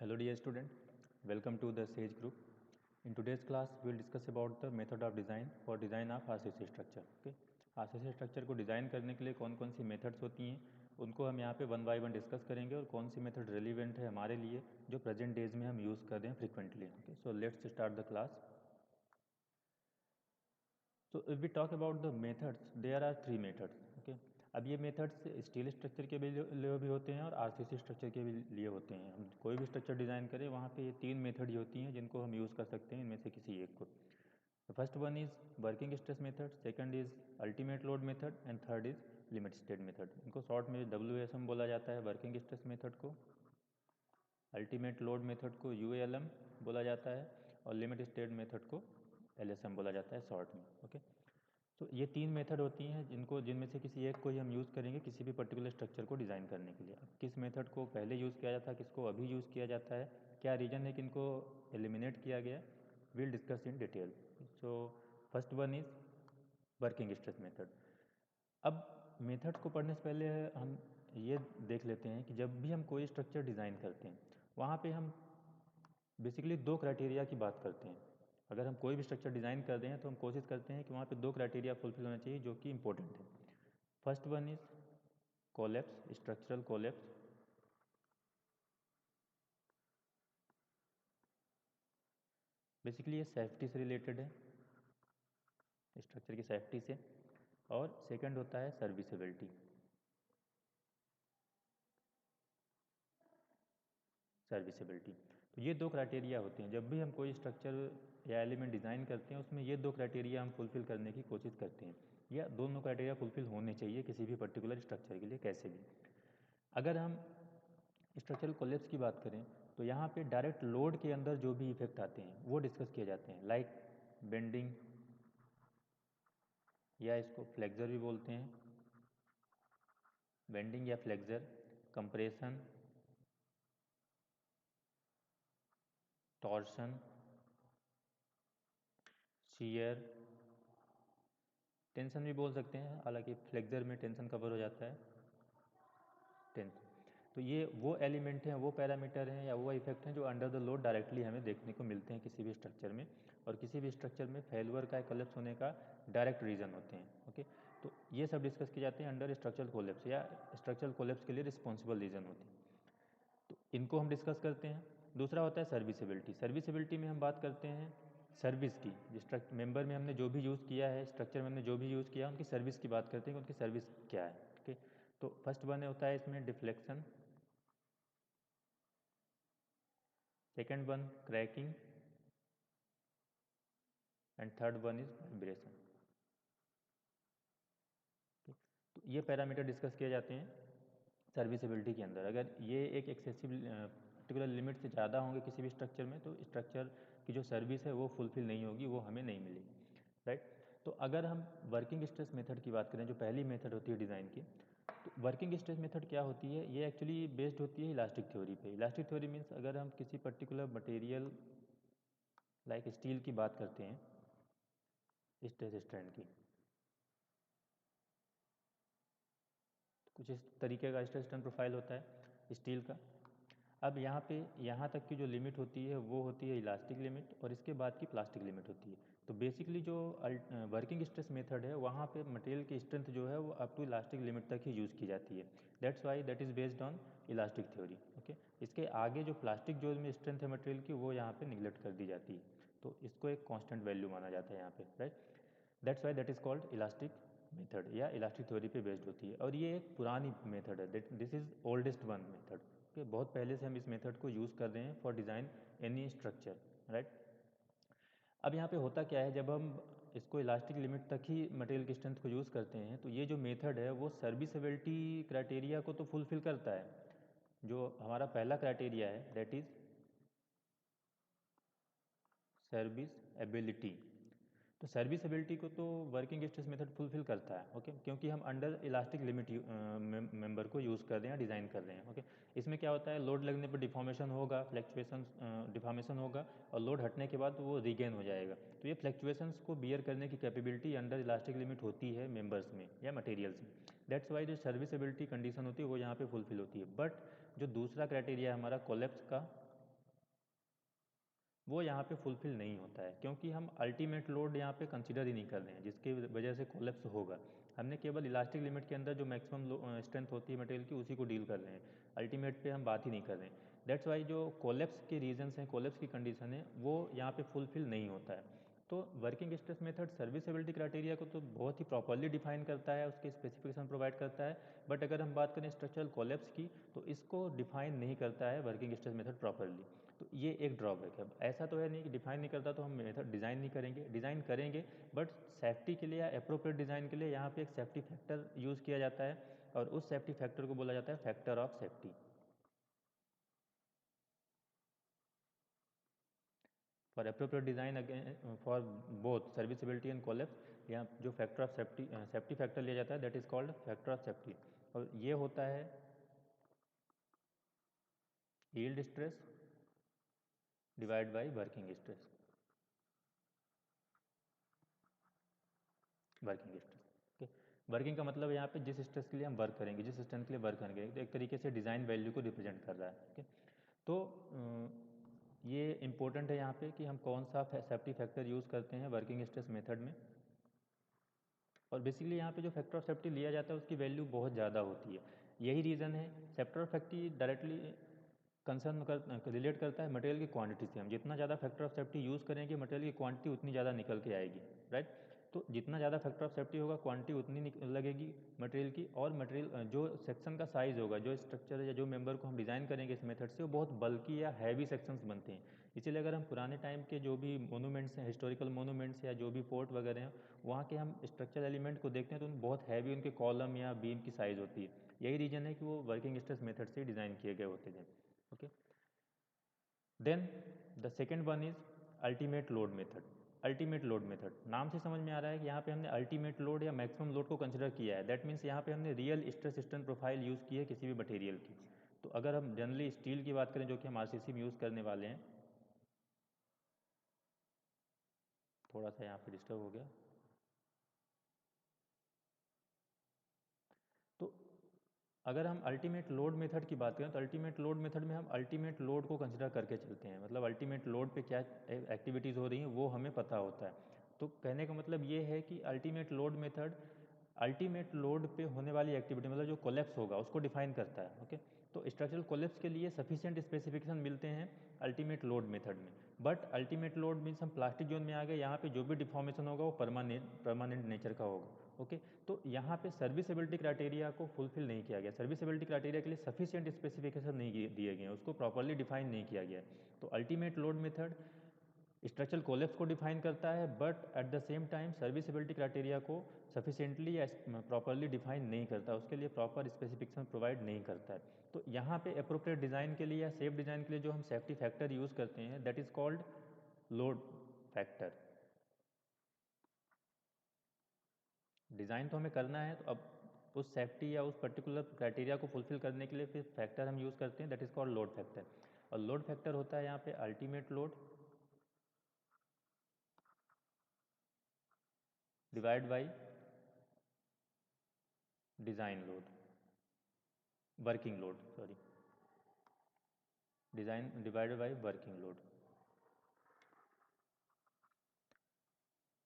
Hello dear student, welcome to the Sage group. In today's class we will discuss about the method of design for design of RCC structure. Okay, RCC structure को design करने के लिए कौन कौन सी methods होती हैं उनको हम यहाँ पे वन बाय वन डिस्कस करेंगे और कौन सी मेथड रेलिवेंट है हमारे लिए जो प्रेजेंट डेज में हम यूज़ कर रहे हैं frequently. Okay, so let's start the class. So if we talk about the methods, there are three methods. Okay, अब ये मेथड्स स्टील स्ट्रक्चर के लिए भी होते हैं और आरसीसी स्ट्रक्चर के भी लिए होते हैं. हम कोई भी स्ट्रक्चर डिज़ाइन करें वहाँ पे ये तीन मेथड ही होती हैं जिनको हम यूज़ कर सकते हैं इनमें से किसी एक को. First one is working stress method, second is ultimate load method and third is limit state method. इनको शॉर्ट में WSM बोला जाता है. वर्किंग स्ट्रेस मेथड को, अल्टीमेट लोड मेथड को UALM बोला जाता है और लिमिट स्टेट मेथड को LSM बोला जाता है शॉर्ट में. ओके, तो ये तीन मेथड होती हैं जिनमें से किसी एक को ही हम यूज़ करेंगे किसी भी पर्टिकुलर स्ट्रक्चर को डिज़ाइन करने के लिए. अब किस मेथड को पहले यूज़ किया जाता है, किसको अभी यूज़ किया जाता है, क्या रीज़न है कि इनको एलिमिनेट किया गया, will discuss in detail. So first one is working stress method. अब मेथड्स को पढ़ने से पहले हम ये देख लेते हैं कि जब भी हम कोई स्ट्रक्चर डिज़ाइन करते हैं वहाँ पे हम बेसिकली दो क्राइटेरिया की बात करते हैं. अगर हम कोई भी स्ट्रक्चर डिज़ाइन कर रहे हैं तो हम कोशिश करते हैं कि वहाँ पे दो क्राइटेरिया फुलफिल होना चाहिए जो कि इंपॉर्टेंट है. First one is collapse, structural collapse. Basically ये सेफ्टी से रिलेटेड है, स्ट्रक्चर की सेफ्टी से. और सेकंड होता है सर्विसेबिलिटी. सर्विसेबिलिटी, तो ये दो क्राइटेरिया होते हैं जब भी हम कोई स्ट्रक्चर या एलिमेंट डिज़ाइन करते हैं उसमें ये दो क्राइटेरिया हम फुलफिल करने की कोशिश करते हैं या दोनों क्राइटेरिया फुलफिल होने चाहिए किसी भी पर्टिकुलर स्ट्रक्चर के लिए कैसे भी. अगर हम स्ट्रक्चरल कोलैप्स की बात करें तो यहाँ पे डायरेक्ट लोड के अंदर जो भी इफेक्ट आते हैं वो डिस्कस किए जाते हैं, लाइक बेंडिंग या इसको फ्लेक्सर भी बोलते हैं, बेंडिंग या flexor, compression, torsion, shear, tension भी बोल सकते हैं, हालांकि फ्लेक्सर में टेंशन कवर हो जाता है, टेंशन. तो ये वो एलिमेंट हैं, वो पैरामीटर हैं या वो इफेक्ट हैं जो अंडर द लोड डायरेक्टली हमें देखने को मिलते हैं किसी भी स्ट्रक्चर में और किसी भी स्ट्रक्चर में फेलुअर का कोलैप्स होने का डायरेक्ट रीज़न होते हैं. ओके, तो ये सब डिस्कस किए जाते हैं अंडर स्ट्रक्चरल कोलैप्स या स्ट्रक्चरल कोलैप्स के लिए रिस्पॉन्सिबल रीज़न होते हैं. तो इनको हम डिस्कस करते हैं. दूसरा होता है सर्विसेबिलिटी. सर्विसेबिलिटी में हम बात करते हैं सर्विस की. जिस मेंबर में हमने जो भी यूज़ किया है, स्ट्रक्चर में हमने जो भी यूज़ किया उनकी सर्विस की बात करते हैं कि उनकी सर्विस क्या है. ओके, तो फर्स्ट वन होता है इसमें deflection, second one cracking and third one is vibration. तो ये पैरामीटर डिस्कस किए जाते हैं सर्विसेबिलिटी के अंदर. अगर ये एक एक्सेसिव पर्टिकुलर लिमिट से ज़्यादा होंगे किसी भी स्ट्रक्चर में तो स्ट्रक्चर की जो सर्विस है वो फुलफिल नहीं होगी, वो हमें नहीं मिलेगी. राइट, तो अगर हम वर्किंग स्ट्रेस मेथड की बात करें जो पहली मेथड होती है डिज़ाइन की, तो वर्किंग स्ट्रेस मेथड क्या होती है, ये एक्चुअली बेस्ड होती है इलास्टिक थ्योरी पे. इलास्टिक थ्योरी मीन्स अगर हम किसी पर्टिकुलर मटेरियल लाइक स्टील की बात करते हैं, स्ट्रेस स्ट्रेंथ की, कुछ इस तरीके का स्ट्रेस स्ट्रेन प्रोफाइल होता है स्टील का. अब यहाँ तक की जो लिमिट होती है वो होती है इलास्टिक लिमिट और इसके बाद की प्लास्टिक लिमिट होती है. तो बेसिकली जो वर्किंग स्ट्रेस मेथड है वहाँ पे मटेरियल की स्ट्रेंथ जो है वो अप टू इलास्टिक लिमिट तक ही यूज़ की जाती है. That's why that is based on elastic theory. Okay, इसके आगे जो प्लास्टिक जो में स्ट्रेंथ है मटेरियल की वो यहाँ पे निगलेक्ट कर दी जाती है. तो इसको एक कॉन्स्टेंट वैल्यू माना जाता है यहाँ पे. Right, that's why that is called elastic method या इलास्टिक थ्योरी पे बेस्ड होती है और ये एक पुरानी मेथड है. This is oldest one method. Okay, बहुत पहले से हम इस मेथड को यूज़ कर रहे हैं for design any structure. Right, अब यहाँ पे होता क्या है, जब हम इसको इलास्टिक लिमिट तक ही मटेरियल की स्ट्रेंथ को यूज़ करते हैं तो ये जो मेथड है वो सर्विसेबिलिटी क्राइटेरिया को तो फुलफिल करता है. जो हमारा पहला क्राइटेरिया है दैट इज़ सर्विस एबिलिटी. तो सर्विसेबिलिटी को तो वर्किंग स्ट्रेस मेथड फुलफिल करता है. ओके, क्योंकि हम अंडर इलास्टिक लिमिट मेंबर को यूज़ कर रहे हैं, डिज़ाइन कर रहे हैं. ओके, इसमें क्या होता है, लोड लगने पर डिफॉर्मेशन होगा, फ्लैक्चुएशन डिफॉर्मेशन होगा और लोड हटने के बाद वो रीगेन हो जाएगा. तो ये फ्लैक्चुएशंस को बियर करने की कैपेबिलिटी अंडर इलास्टिक लिमिट होती है मेंबर्स में या मटेरियल्स में. दैट्स वाई जो सर्विसेबिलिटी कंडीशन होती है वो यहाँ पे फुलफिल होती है. बट जो दूसरा क्राइटेरिया है हमारा कोलैप्स का वो यहाँ पे फुलफिल नहीं होता है, क्योंकि हम अल्टीमेट लोड यहाँ पे कंसिडर ही नहीं कर रहे हैं जिसकी वजह से कोलेप्स होगा। हमने केवल इलास्टिक लिमिट के अंदर जो मैक्सिमम स्ट्रेंथ होती है मटेरियल की उसी को डील कर रहे हैं, अल्टीमेट पे हम बात ही नहीं कर रहे हैं। दैट्स वाई जो कोलेप्स के रीजन्स हैं, कोलेप्स की कंडीशन है, वो यहाँ पे फुलफिल नहीं होता है। तो working stress method serviceability criteria को तो बहुत ही प्रॉपरली डिफाइन करता है, उसके स्पेसिफिकेशन प्रोवाइड करता है, बट अगर हम बात करें स्ट्रक्चरल कोलेप्स की तो इसको डिफाइन नहीं करता है वर्किंग स्ट्रेस मेथड प्रॉपरली। तो ये एक ड्रॉबैक है। ऐसा तो है नहीं कि डिफाइन नहीं करता तो हम मेथड डिज़ाइन नहीं करेंगे, डिज़ाइन करेंगे, बट सेफ्टी के लिए या अप्रोप्रिएट डिज़ाइन के लिए यहाँ पे एक सेफ्टी फैक्टर यूज़ किया जाता है, और उस सेफ्टी फैक्टर को बोला जाता है factor of safety. For appropriate design again for both serviceability and collapse, यहाँ जो factor of safety safety factor लिया जाता है that is called factor of safety, और ये होता है yield stress divide by working stress. Working stress, okay. Working का मतलब यहाँ पे जिस स्ट्रेस के लिए हम वर्क करेंगे, जिस स्ट्रेंथ के लिए वर्क करेंगे, तो एक तरीके से डिज़ाइन वैल्यू को रिप्रेजेंट कर रहा है, ओके। तो ये इंपॉर्टेंट है यहाँ पे कि हम कौन सा सेफ्टी फैक्टर यूज़ करते हैं वर्किंग स्ट्रेस मेथड में। और बेसिकली यहाँ पे जो फैक्टर ऑफ सेफ्टी लिया जाता है उसकी वैल्यू बहुत ज़्यादा होती है। यही रीज़न है factor of safety directly concern relate करता है मटेरियल की क्वांटिटी से। हम जितना ज़्यादा फैक्टर ऑफ सेफ्टी यूज़ करेंगे मटेरियल की क्वांटिटी उतनी ज़्यादा निकल के आएगी, राइट। तो जितना ज़्यादा फैक्टर ऑफ सेफ्टी होगा क्वांटिटी उतनी लगेगी मटेरियल की, और मटेरियल जो सेक्शन का साइज़ होगा, जो स्ट्रक्चर या जो मेंबर को हम डिज़ाइन करेंगे इस मेथड से, वो बहुत बल्कि या हैवी सेक्शंस बनते हैं। इसीलिए अगर हम पुराने टाइम के जो भी मोनूमेंट्स हैं, हिस्टोरिकल मोनूमेंट्स या जो भी फोर्ट वगैरह हैं, वहाँ के हम स्ट्रक्चर एलिमेंट को देखते हैं तो बहुत हैवी उनके कॉलम या बीम की साइज़ होती है। यही रीज़न है कि वो वर्किंग स्ट्रेस मेथड से डिज़ाइन किए गए होते हैं, okay. Then the second one is ultimate load method. Ultimate load method नाम से समझ में आ रहा है कि यहाँ पे हमने अल्टीमेट लोड या मैक्सिमम लोड को कंसिडर किया है। दैट मीन्स यहाँ पे हमने real stress strength profile use की है किसी भी मटेरियल की। तो अगर हम जनरली स्टील की बात करें जो कि हम आरसीसी में यूज़ करने वाले हैं, थोड़ा सा यहाँ पे डिस्टर्ब हो गया। तो अगर हम अल्टीमेट लोड मेथड की बात करें तो अल्टीमेट लोड मेथड में हम अल्टीमेट लोड को कंसिडर करके चलते हैं, मतलब अल्टीमेट लोड पे क्या एक्टिविटीज़ हो रही हैं वो हमें पता होता है। तो कहने का मतलब ये है कि ultimate load method ultimate load पे होने वाली एक्टिविटी मतलब जो कोलेप्स होगा उसको डिफाइन करता है, ओके। तो स्ट्रक्चरल कोलेप्स के लिए सफिशिएंट स्पेसिफिकेशन मिलते हैं अल्टीमेट लोड मेथड में, बट अल्टीमेट लोड मीन्स हम प्लास्टिक जोन में आ गए, यहाँ पे जो भी डिफॉर्मेशन होगा वो परमानेंट नेचर का होगा, ओके। तो यहाँ पे सर्विसेबिलिटी क्राइटेरिया को फुलफिल नहीं किया गया, सर्विसेबिलिटी क्राइटेरिया के लिए सफिशिएंट स्पेसिफिकेशन नहीं दिए गए हैं, उसको प्रॉपरली डिफाइन नहीं किया गया है। तो ultimate load method structural collapse को डिफाइन करता है, but at the same time serviceability criteria को सफिशिएंटली या प्रॉपरली डिफाइन नहीं करता, उसके लिए प्रॉपर स्पेसिफिकेशन प्रोवाइड नहीं करता है। तो यहाँ पे अप्रोप्रिएट डिज़ाइन के लिए या सेफ डिज़ाइन के लिए जो हम सेफ्टी फैक्टर यूज़ करते हैं that is called load factor. Design तो हमें करना है, तो अब उस सेफ्टी या उस पर्टिकुलर क्राइटेरिया को फुलफिल करने के लिए फिर फैक्टर हम यूज़ करते हैं that is called load factor. और लोड फैक्टर होता है यहाँ पे ultimate load divide by design load, working load, sorry, design divided by working load.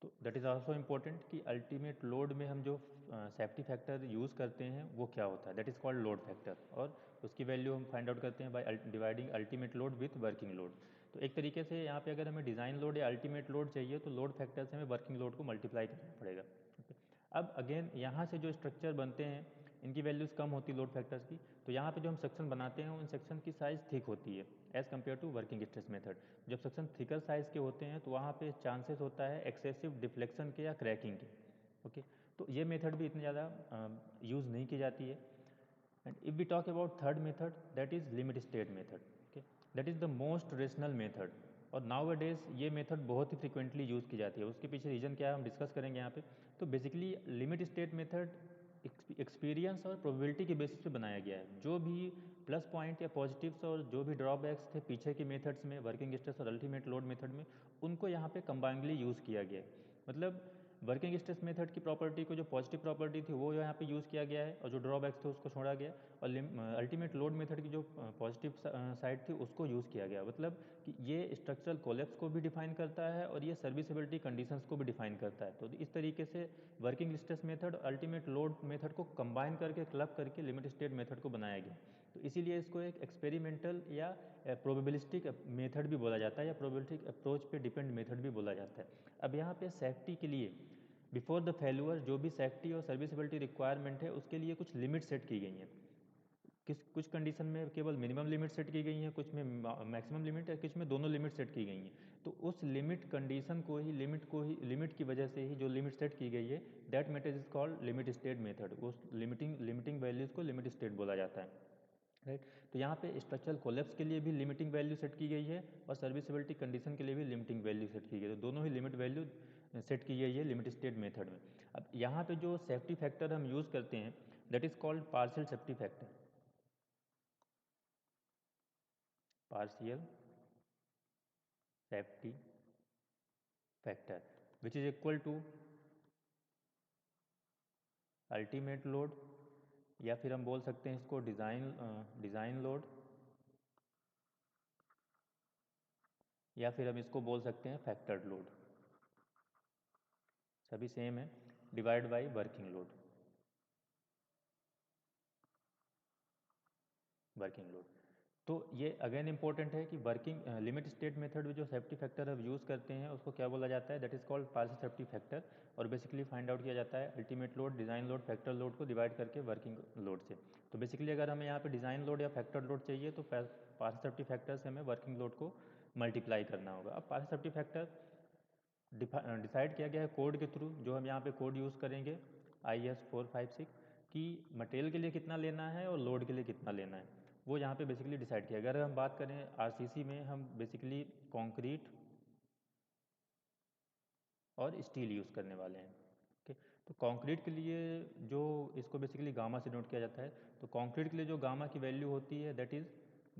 तो दैट इज़ आल्सो इम्पोर्टेंट कि अल्टीमेट लोड में हम जो सेफ्टी फैक्टर यूज़ करते हैं वो क्या होता है, that is called load factor, और उसकी वैल्यू हम फाइंड आउट करते हैं by dividing ultimate load with working load. तो एक तरीके से यहाँ पे अगर हमें डिज़ाइन लोड या अल्टीमेट लोड चाहिए तो लोड फैक्टर से हमें वर्किंग लोड को मल्टीप्लाई करना पड़ेगा, okay? अब अगेन यहाँ से जो स्ट्रक्चर बनते हैं इनकी वैल्यूज़ कम होती है लोड फैक्टर्स की, तो यहाँ पे जो हम सेक्शन बनाते हैं उन सेक्शन की साइज़ थिक होती है as compare to working stress method. जब सेक्शन थिकर साइज़ के होते हैं तो वहाँ पे चांसेस होता है एक्सेसिव डिफ्लेक्शन के या क्रैकिंग के, ओके। तो ये मेथड भी इतनी ज़्यादा यूज़ नहीं की जाती है। And if we talk about third method that is limit state method, okay, that is the most rational method, और नाउ अ डेज ये मेथड बहुत ही फ्रिक्वेंटली यूज़ की जाती है। उसके पीछे रीज़न क्या है हम डिस्कस करेंगे यहाँ पे। तो basically limit state method experience और प्रोबेबिलिटी के बेसिस पे बनाया गया है। जो भी प्लस पॉइंट या पॉजिटिव्स और जो भी ड्रॉबैक्स थे पीछे के मेथड्स में वर्किंग स्ट्रेस और अल्टीमेट लोड मेथड में, उनको यहाँ पे कंबाइनली यूज़ किया गया है। मतलब वर्किंग स्ट्रेस मेथड की प्रॉपर्टी को, जो पॉजिटिव प्रॉपर्टी थी वो यहाँ पे यूज़ किया गया है और जो ड्रॉबैक्स थे उसको छोड़ा गया, और अल्टीमेट लोड मेथड की जो पॉजिटिव साइड थी उसको यूज़ किया गया। मतलब कि ये स्ट्रक्चरल कोलेप्स को भी डिफाइन करता है और ये सर्विसिबिलिटी कंडीशंस को भी डिफाइन करता है। तो इस तरीके से वर्किंग स्ट्रेस मेथड और अल्टीमेट लोड मेथड को कंबाइन करके, क्लब करके लिमिट स्टेट मेथड को बनाया गया। तो इसीलिए इसको एक एक्सपेरिमेंटल या प्रोबेबिलिस्टिक मेथड भी बोला जाता है, या प्रोबेबिलिस्टिक अप्रोच पे डिपेंड मेथड भी बोला जाता है। अब यहाँ पे सेफ्टी के लिए बिफोर द फेल्यूअर जो भी सेफ्टी और सर्विसिबिलिटी रिक्वायरमेंट है उसके लिए कुछ लिमिट सेट की गई हैं। कुछ कंडीशन में केवल मिनिमम लिमिट सेट की गई हैं, कुछ में मैक्सिमम लिमिट है, कुछ में दोनों लिमिट सेट की गई हैं। तो उस लिमिट कंडीशन को ही, लिमिट की वजह से ही जो लिमिट सेट की गई है, that method is called limit state method. उस लिमिटिंग वैल्यूज़ को लिमिट स्टेट बोला जाता है, राइट। तो यहाँ पे स्ट्रक्चरल कोलेप्स के लिए भी लिमिटिंग वैल्यू सेट की गई है और सर्विसिबिलिटी कंडीशन के लिए भी लिमिटिंग वैल्यू सेट की गई है। तो दोनों ही लिमिट वैल्यू सेट की गई है लिमिट स्टेट मेथड में। अब यहाँ पे जो सेफ्टी फैक्टर हम यूज़ करते हैं that is called partial safety factor, partial safety factor which is equal to ultimate load, या फिर हम बोल सकते हैं इसको डिज़ाइन लोड, या फिर हम इसको बोल सकते हैं फैक्टर्ड लोड, सभी सेम है, डिवाइड बाई वर्किंग लोड। तो ये अगेन इंपॉर्टेंट है कि वर्किंग लिमिट स्टेट मेथड में जो सेफ्टी फैक्टर हम यूज़ करते हैं उसको क्या बोला जाता है, that is called partial safety factor. और बेसिकली फाइंड आउट किया जाता है ultimate load, design load, factor load को डिवाइड करके वर्किंग लोड से। तो बेसिकली अगर हमें यहाँ पे डिज़ाइन लोड या फैक्टर लोड चाहिए तो पार्शियल सेफ्टी फैक्टर से हमें वर्किंग लोड को मल्टीप्लाई करना होगा। अब पार्शियल सेफ्टी फैक्टर डिसाइड किया गया है कोड के थ्रू, जो हम यहाँ पे कोड यूज़ करेंगे IS 456 कि मटेरियल के लिए कितना लेना है और लोड के लिए कितना लेना है, वो यहाँ पे बेसिकली डिसाइड किया। अगर हम बात करें RCC में, हम बेसिकली कंक्रीट और स्टील यूज़ करने वाले हैं, ओके। तो कंक्रीट के लिए जो इसको बेसिकली गामा से नोट किया जाता है, तो कंक्रीट के लिए जो गामा की वैल्यू होती है दैट इज़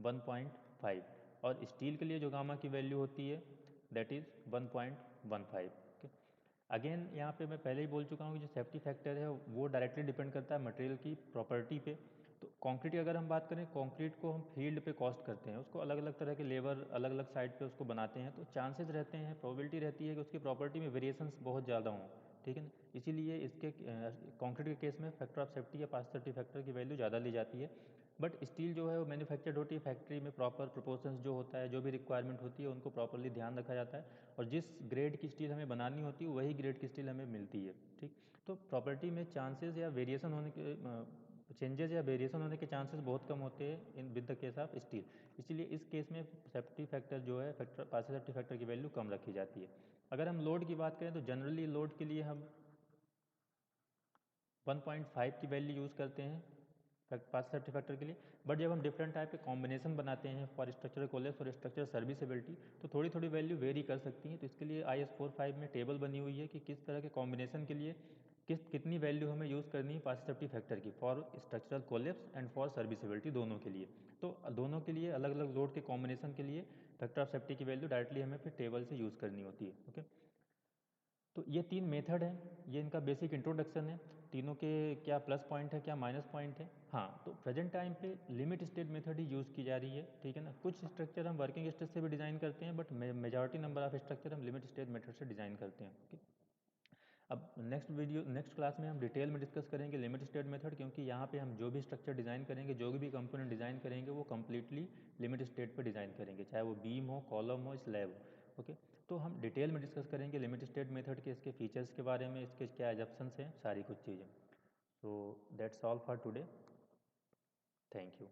1.5, और स्टील के लिए जो गामा की वैल्यू होती है दैट इज़ 1.15, ओके। अगेन यहाँ पे मैं पहले ही बोल चुका हूँ कि जो सेफ्टी फैक्टर है वो डायरेक्टली डिपेंड करता है मटेरियल की प्रॉपर्टी पे। तो कंक्रीट की अगर हम बात करें, कंक्रीट को हम फील्ड पे कॉस्ट करते हैं, उसको अलग अलग तरह के लेबर अलग अलग साइड पे उसको बनाते हैं, तो चांसेस रहते हैं, प्रोबेबिलिटी रहती है कि उसकी प्रॉपर्टी में वेरिएशंस बहुत ज़्यादा हों, ठीक है ना। इसीलिए इसके कंक्रीट के केस में फैक्टर ऑफ सेफ्टी या पार्शियल सेफ्टी फैक्टर की वैल्यू ज़्यादा ली जाती है। बट स्टील जो है वो मैन्युफैक्चर्ड होती है फैक्ट्री में, प्रॉपर प्रोपोर्शंस जो होता है, जो भी रिक्वायरमेंट होती है उनको प्रॉपरली ध्यान रखा जाता है, और जिस ग्रेड की स्टील हमें बनानी होती है वही ग्रेड की स्टील हमें मिलती है, ठीक। तो प्रॉपर्टी में चांसेस या वेरिएशन होने के चेंजेस या वेरिएशन होने के चांसेस बहुत कम होते हैं in with the case of steel. इसीलिए इस केस में सेफ्टी फैक्टर जो है, फैक्टर पार्शियल सेफ्टी फैक्टर की वैल्यू कम रखी जाती है। अगर हम लोड की बात करें तो जनरली लोड के लिए हम 1.5 की वैल्यू यूज़ करते हैं पार्शियल सेफ्टी फैक्टर के लिए। बट जब हम डिफरेंट टाइप के कॉम्बिनेशन बनाते हैं फॉर स्ट्रक्चरल कोलेप्स और स्ट्रक्चरल सर्विसिबिलिटी, तो थोड़ी थोड़ी वैल्यू वेरी कर सकती हैं। तो इसके लिए IS 45 में टेबल बनी हुई है कि किस तरह के कॉम्बिनेशन के लिए कितनी वैल्यू हमें यूज़ करनी है पार्शियल सेफ्टी फैक्टर की, for structural collapse and for serviceability, दोनों के लिए। तो दोनों के लिए अलग अलग लोड के कॉम्बिनेशन के लिए फैक्टर ऑफ सेफ्टी की वैल्यू डायरेक्टली हमें फिर टेबल से यूज़ करनी होती है, ओके। तो ये 3 मेथड हैं, ये इनका बेसिक इंट्रोडक्शन है। तीनों के क्या प्लस पॉइंट है, क्या माइनस पॉइंट है। हाँ, तो प्रेजेंट टाइम पे लिमिट स्टेट मेथड ही यूज़ की जा रही है, ठीक है ना। कुछ स्ट्रक्चर हम वर्किंग स्टेट से भी डिज़ाइन करते हैं, but majority number of structure हम लिमिट स्टेट मेथड से डिज़ाइन करते हैं, ओके। अब नेक्स्ट क्लास में हम डिटेल में डिस्कस करेंगे लिमिट स्टेट मेथड, क्योंकि यहाँ पे हम जो भी स्ट्रक्चर डिज़ाइन करेंगे, जो भी कंपोनेंट डिज़ाइन करेंगे, वो कम्प्लीटली लिमिट स्टेट पे डिज़ाइन करेंगे, चाहे वो बीम हो, कॉलम हो, स्लैब हो, ओके। तो हम डिटेल में डिस्कस करेंगे लिमिट स्टेट मेथड के, इसके फीचर्स के बारे में, इसके क्या एजप्शंस हैं, सारी कुछ चीज़ें। So that's all for today, thank you.